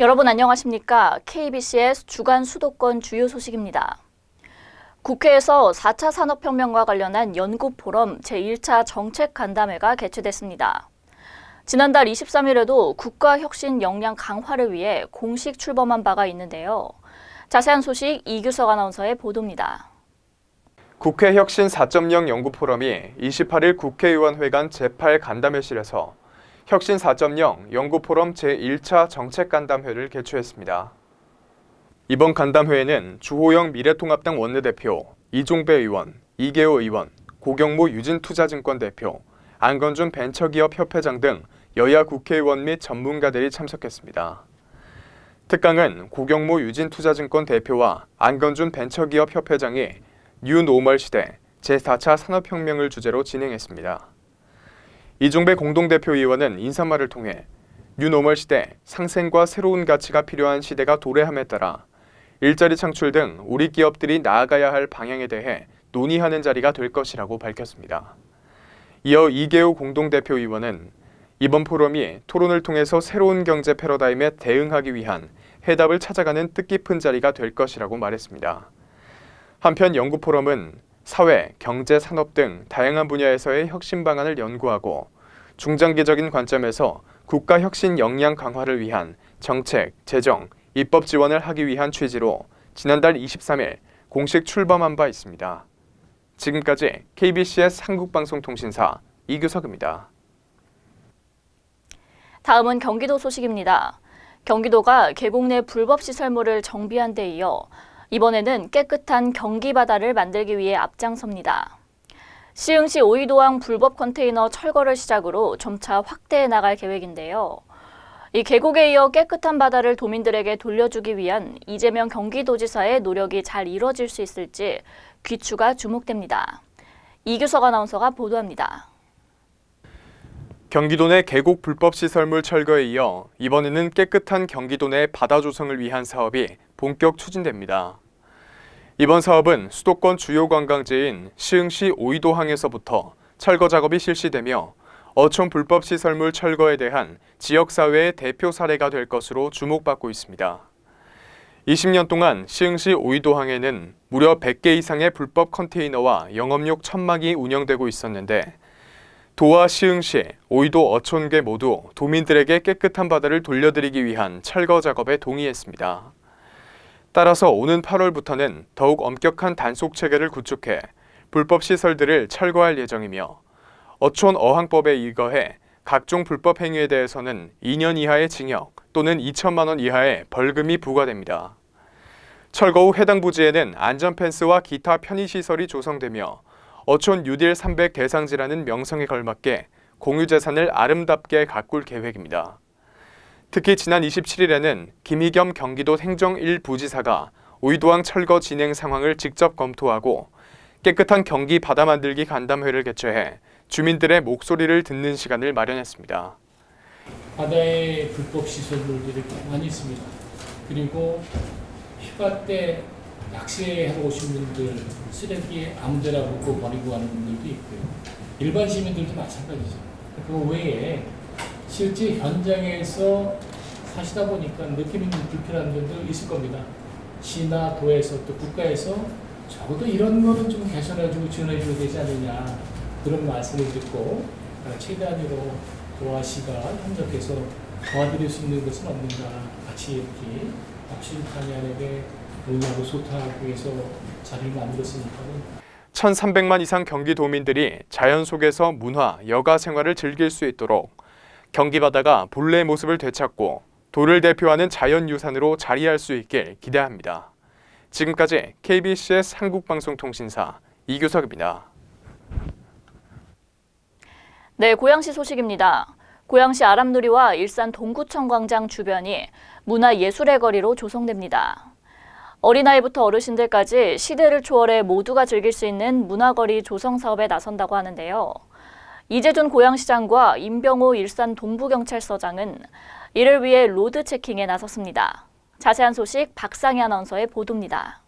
여러분 안녕하십니까? KBCS 주간 수도권 주요 소식입니다. 국회에서 4차 산업혁명과 관련한 연구포럼 제1차 정책간담회가 개최됐습니다. 지난달 23일에도 국가혁신 역량 강화를 위해 공식 출범한 바가 있는데요. 자세한 소식 이규석 아나운서의 보도입니다. 국회 혁신 4.0 연구포럼이 28일 국회의원회관 제8간담회실에서 혁신 4.0 연구포럼 제1차 정책간담회를 개최했습니다. 이번 간담회에는 주호영 미래통합당 원내대표, 이종배 의원, 이계호 의원, 고경무 유진투자증권 대표, 안건준 벤처기업협회장 등 여야 국회의원 및 전문가들이 참석했습니다. 특강은 고경무 유진투자증권 대표와 안건준 벤처기업협회장이 뉴노멀 시대 제4차 산업혁명을 주제로 진행했습니다. 이종배 공동대표위원은 인사말을 통해 뉴노멀 시대 상생과 새로운 가치가 필요한 시대가 도래함에 따라 일자리 창출 등 우리 기업들이 나아가야 할 방향에 대해 논의하는 자리가 될 것이라고 밝혔습니다. 이어 이계호 공동대표위원은 이번 포럼이 토론을 통해서 새로운 경제 패러다임에 대응하기 위한 해답을 찾아가는 뜻깊은 자리가 될 것이라고 말했습니다. 한편 연구포럼은 사회, 경제, 산업 등 다양한 분야에서의 혁신 방안을 연구하고 중장기적인 관점에서 국가 혁신 역량 강화를 위한 정책, 재정, 입법 지원을 하기 위한 취지로 지난달 23일 공식 출범한 바 있습니다. 지금까지 KBCS 한국방송통신사 이규석입니다. 다음은 경기도 소식입니다. 경기도가 계곡 내 불법 시설물을 정비한 데 이어 이번에는 깨끗한 경기 바다를 만들기 위해 앞장섭니다. 시흥시 오이도항 불법 컨테이너 철거를 시작으로 점차 확대해 나갈 계획인데요. 이 계곡에 이어 깨끗한 바다를 도민들에게 돌려주기 위한 이재명 경기도지사의 노력이 잘 이뤄질 수 있을지 귀추가 주목됩니다. 이규석 아나운서가 보도합니다. 경기도 내 계곡 불법 시설물 철거에 이어 이번에는 깨끗한 경기도 내 바다 조성을 위한 사업이 본격 추진됩니다. 이번 사업은 수도권 주요 관광지인 시흥시 오이도항에서부터 철거 작업이 실시되며 어촌 불법 시설물 철거에 대한 지역사회의 대표 사례가 될 것으로 주목받고 있습니다. 20년 동안 시흥시 오이도항에는 무려 100개 이상의 불법 컨테이너와 영업용 천막이 운영되고 있었는데 도와 시흥시, 오이도 어촌계 모두 도민들에게 깨끗한 바다를 돌려드리기 위한 철거 작업에 동의했습니다. 따라서 오는 8월부터는 더욱 엄격한 단속 체계를 구축해 불법 시설들을 철거할 예정이며 어촌 어항법에 의거해 각종 불법 행위에 대해서는 2년 이하의 징역 또는 2천만 원 이하의 벌금이 부과됩니다. 철거 후 해당 부지에는 안전펜스와 기타 편의시설이 조성되며 어촌 뉴딜 300 대상지라는 명성에 걸맞게 공유재산을 아름답게 가꿀 계획입니다. 특히 지난 27일에는 김희겸 경기도 행정 1부지사가 오이도항 철거 진행 상황을 직접 검토하고 깨끗한 경기 바다 만들기 간담회를 개최해 주민들의 목소리를 듣는 시간을 마련했습니다. 바다에 불법 시설물들이 많이 있습니다. 그리고 휴가 때 낚시하러 오신 분들 쓰레기 아무데나 묻고 버리고 가는 분들도 있고요. 일반 시민들도 마찬가지죠. 그 외에 실제 현장에서 사시다 보니까 느낌 있는 불편한 점도 있을 겁니다. 시나 도에서 또 국가에서 적어도 이런 거는 좀 개선해주고 지원해줘야 되지 않느냐 그런 말씀을 듣고 최대한으로 도와시가 협력해서 도와드릴 수 있는 것은 없는가 같이 이렇게 확실하게 논의하고 소통하기 위해서 자리를 만들었으니까는 1,300만 이상 경기도민들이 자연 속에서 문화, 여가 생활을 즐길 수 있도록 경기 바다가 본래의 모습을 되찾고 도를 대표하는 자연유산으로 자리할 수 있길 기대합니다. 지금까지 KBCS 한국방송통신사 이규석입니다. 네, 고양시 소식입니다. 고양시 아람누리와 일산 동구청 광장 주변이 문화예술의 거리로 조성됩니다. 어린아이부터 어르신들까지 시대를 초월해 모두가 즐길 수 있는 문화거리 조성 사업에 나선다고 하는데요. 이재준 고양시장과 임병호 일산 동부경찰서장은 이를 위해 로드 체킹에 나섰습니다. 자세한 소식 박상희 아나운서의 보도입니다.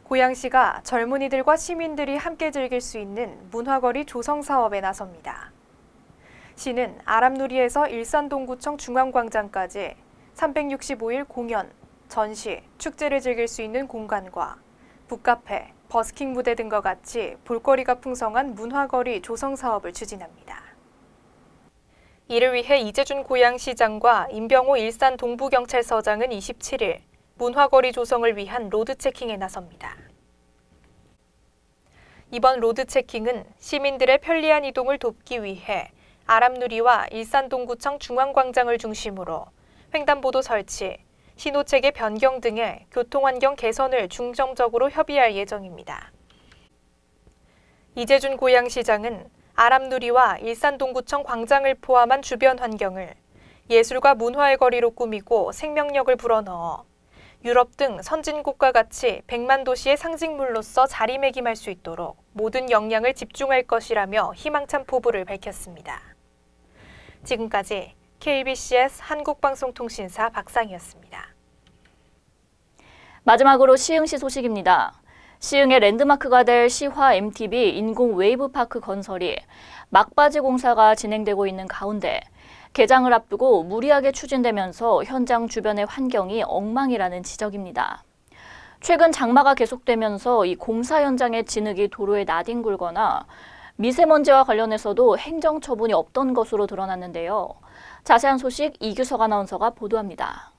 고양시가 젊은이들과 시민들이 함께 즐길 수 있는 문화거리 조성 사업에 나섭니다. 시는 아람누리에서 일산동구청 중앙광장까지 365일 공연, 전시, 축제를 즐길 수 있는 공간과 북카페, 버스킹 무대 등과 같이 볼거리가 풍성한 문화거리 조성 사업을 추진합니다. 이를 위해 이재준 고양시장과 임병호 일산 동부경찰서장은 27일 문화거리 조성을 위한 로드 체킹에 나섭니다. 이번 로드 체킹은 시민들의 편리한 이동을 돕기 위해 아람누리와 일산동구청 중앙광장을 중심으로 횡단보도 설치, 신호체계 변경 등의 교통환경 개선을 중점적으로 협의할 예정입니다. 이재준 고양시장은 아람누리와 일산동구청 광장을 포함한 주변 환경을 예술과 문화의 거리로 꾸미고 생명력을 불어넣어 유럽 등 선진국과 같이 100만 도시의 상징물로서 자리매김할 수 있도록 모든 역량을 집중할 것이라며 희망찬 포부를 밝혔습니다. 지금까지 KBCS 한국방송통신사 박상희였습니다. 마지막으로 시흥시 소식입니다. 시흥의 랜드마크가 될 시화 MTB 인공 웨이브파크 건설이 막바지 공사가 진행되고 있는 가운데 개장을 앞두고 무리하게 추진되면서 현장 주변의 환경이 엉망이라는 지적입니다. 최근 장마가 계속되면서 이 공사 현장의 진흙이 도로에 나뒹굴거나 미세먼지와 관련해서도 행정처분이 없던 것으로 드러났는데요. 자세한 소식 이규석 아나운서가 보도합니다.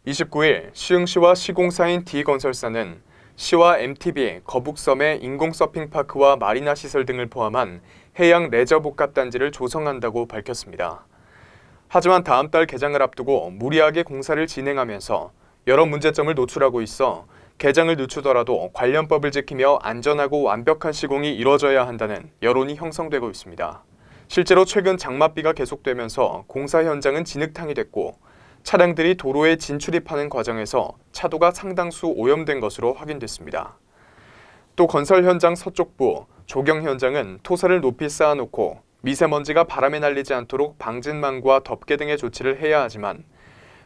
29일 시흥시와 시공사인 D건설사는 시와 MTB 거북섬의 인공 서핑파크와 마리나 시설 등을 포함한 해양 레저 복합단지를 조성한다고 밝혔습니다. 하지만 다음 달 개장을 앞두고 무리하게 공사를 진행하면서 여러 문제점을 노출하고 있어 개장을 늦추더라도 관련법을 지키며 안전하고 완벽한 시공이 이뤄져야 한다는 여론이 형성되고 있습니다. 실제로 최근 장맛비가 계속되면서 공사 현장은 진흙탕이 됐고 차량들이 도로에 진출입하는 과정에서 차도가 상당수 오염된 것으로 확인됐습니다. 또 건설 현장 서쪽부 조경 현장은 토사를 높이 쌓아놓고 미세먼지가 바람에 날리지 않도록 방진망과 덮개 등의 조치를 해야 하지만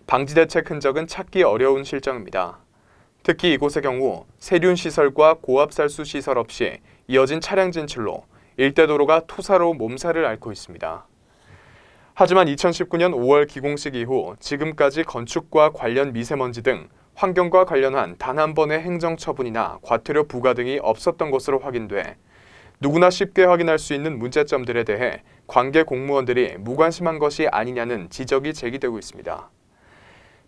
방지 대책 흔적은 찾기 어려운 실정입니다. 특히 이곳의 경우 세륜 시설과 고압살수 시설 없이 이어진 차량 진출로 일대 도로가 토사로 몸살을 앓고 있습니다. 하지만 2019년 5월 기공식 이후 지금까지 건축과 관련 미세먼지 등 환경과 관련한 단 한 번의 행정처분이나 과태료 부과 등이 없었던 것으로 확인돼 누구나 쉽게 확인할 수 있는 문제점들에 대해 관계 공무원들이 무관심한 것이 아니냐는 지적이 제기되고 있습니다.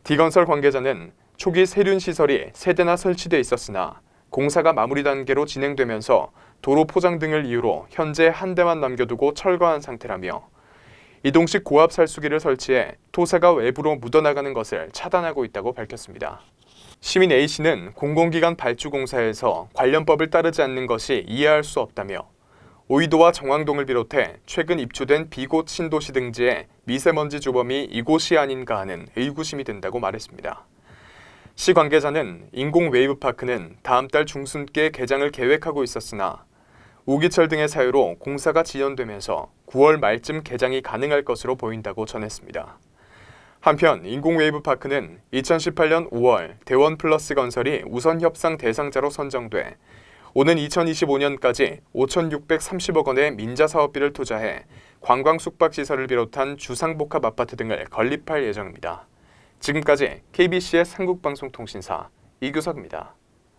D건설 관계자는 초기 세륜 시설이 3대나 설치돼 있었으나 공사가 마무리 단계로 진행되면서 도로 포장 등을 이유로 현재 한 대만 남겨두고 철거한 상태라며 이동식 고압 살수기를 설치해 토사가 외부로 묻어나가는 것을 차단하고 있다고 밝혔습니다. 시민 A씨는 공공기관 발주 공사에서 관련법을 따르지 않는 것이 이해할 수 없다며 오이도와 정왕동을 비롯해 최근 입주된 비곳 신도시 등지의 미세먼지 주범이 이곳이 아닌가 하는 의구심이 든다고 말했습니다. 시 관계자는 인공 웨이브파크는 다음 달 중순께 개장을 계획하고 있었으나 우기철 등의 사유로 공사가 지연되면서 9월 말쯤 개장이 가능할 것으로 보인다고 전했습니다. 한편 인공 웨이브파크는 2018년 5월 대원플러스 건설이 우선 협상 대상자로 선정돼 오는 2025년까지 5,630억 원의 민자 사업비를 투자해 관광 숙박시설을 비롯한 주상복합 아파트 등을 건립할 예정입니다. 지금까지 KBC의 한국방송통신사 이규석입니다.